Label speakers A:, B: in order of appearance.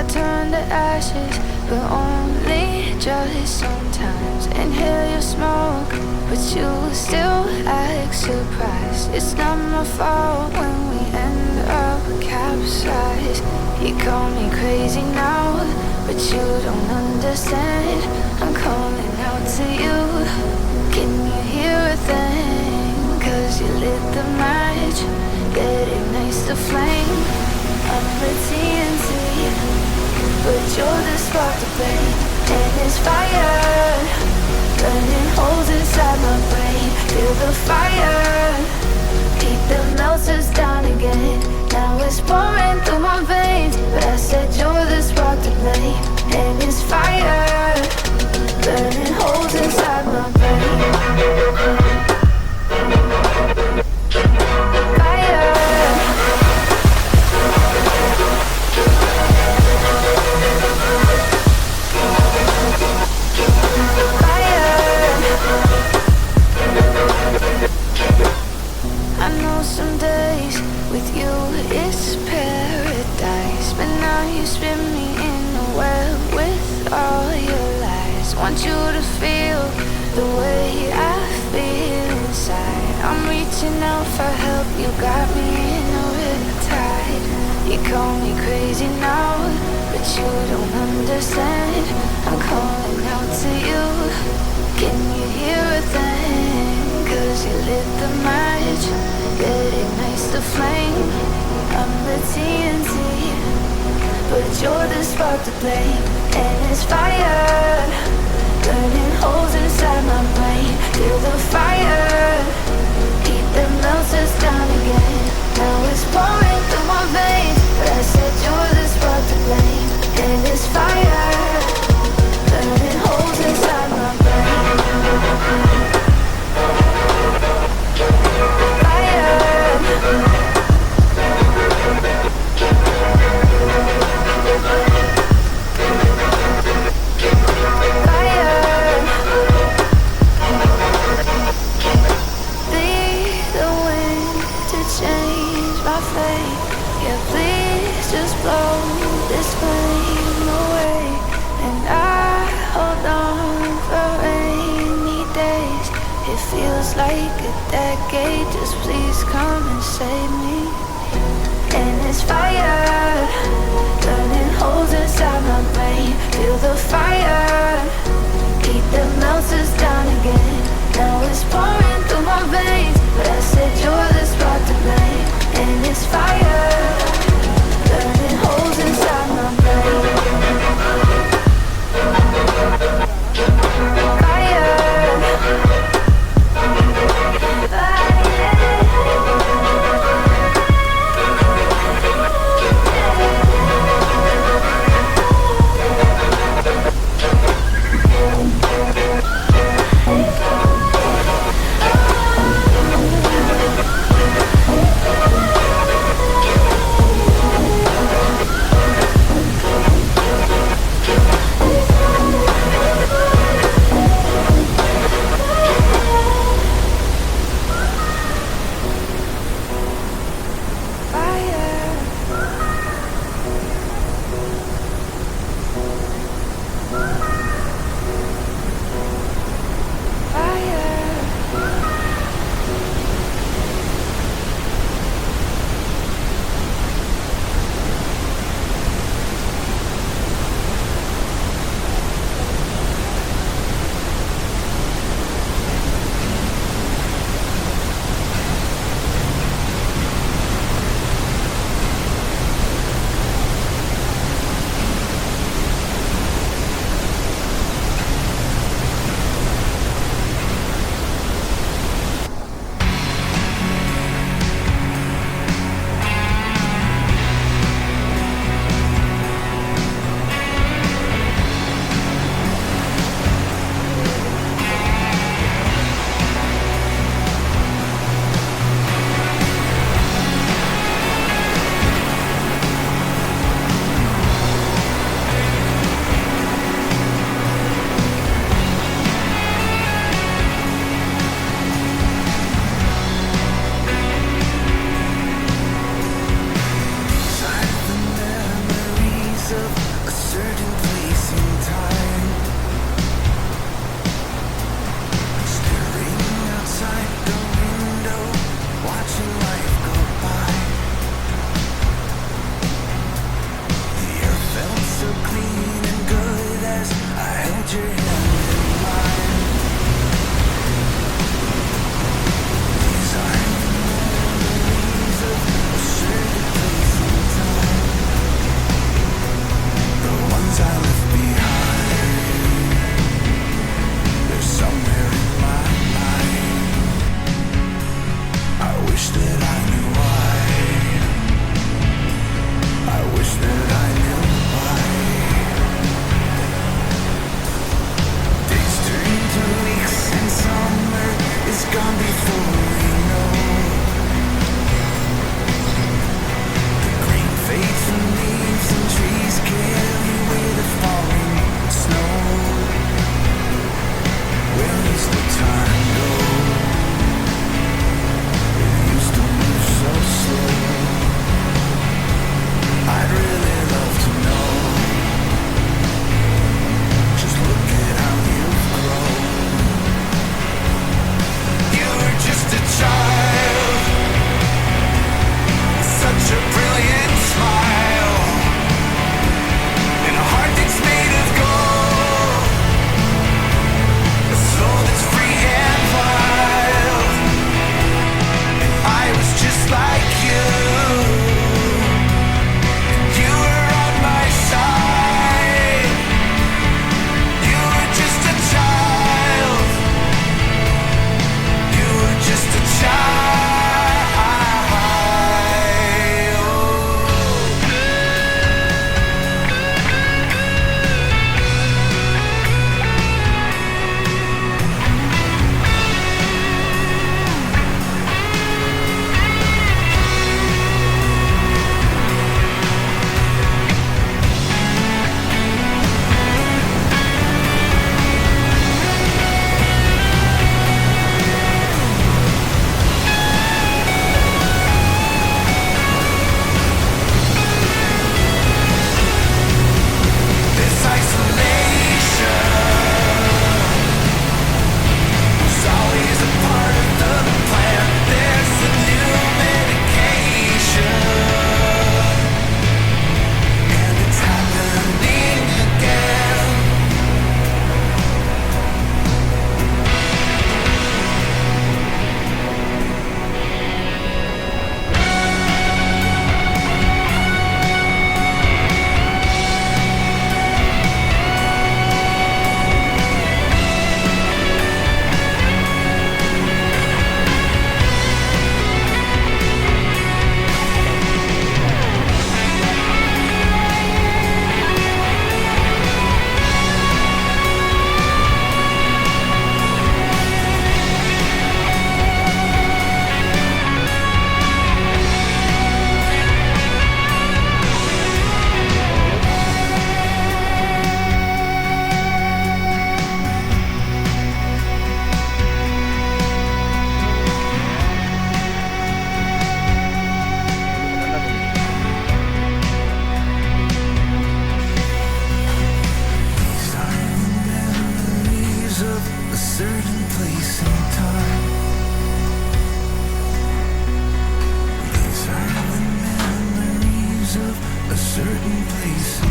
A: I turn to ashes, but only just sometimes. Inhale your smoke, but you still act surprised. It's not my fault when we end up capsized. You call me crazy now, but you don't understand. I'm calling out to you. Can you hear a thing? 'Cause you lit the match that ignites the flame. I'm the TNT, but you're the spark to blame. And it's fire, burning holes inside my brain. Feel the fire, heat that melts us down again. Now it's pouring through my veins, but I said you're the spark to blame. And it's fire, burning holes inside my brain. Fire. I know some days with you it's paradise, but now you spin me in a web with all your lies. Want you to feel the way I feel inside. I'm reaching out for help, you got me in a riptide. You call me crazy now, but you don't understand. I'm calling out to you. Can you hear a thing? 'Cause you lit the match that ignites the flame. I'm the TNT, but you're the spark to blame. And it's fire, burning holes inside my brain. Feel the fire, heat that melts us down again. Now it's pouring through my veins, but I said you're the spark to blame. And it's fire, burning holes inside my brain. Fire. Just blow this flame away, and I hold on for rainy days. It feels like a decade, just please come and save me. And it's fire, burning holes inside my brain. Feel the fire, heat that melts us down again. Now it's pouring through my veins, but I said you're the spark to blame. And it's fire, burning holes inside my brain. Fire.
B: certain places.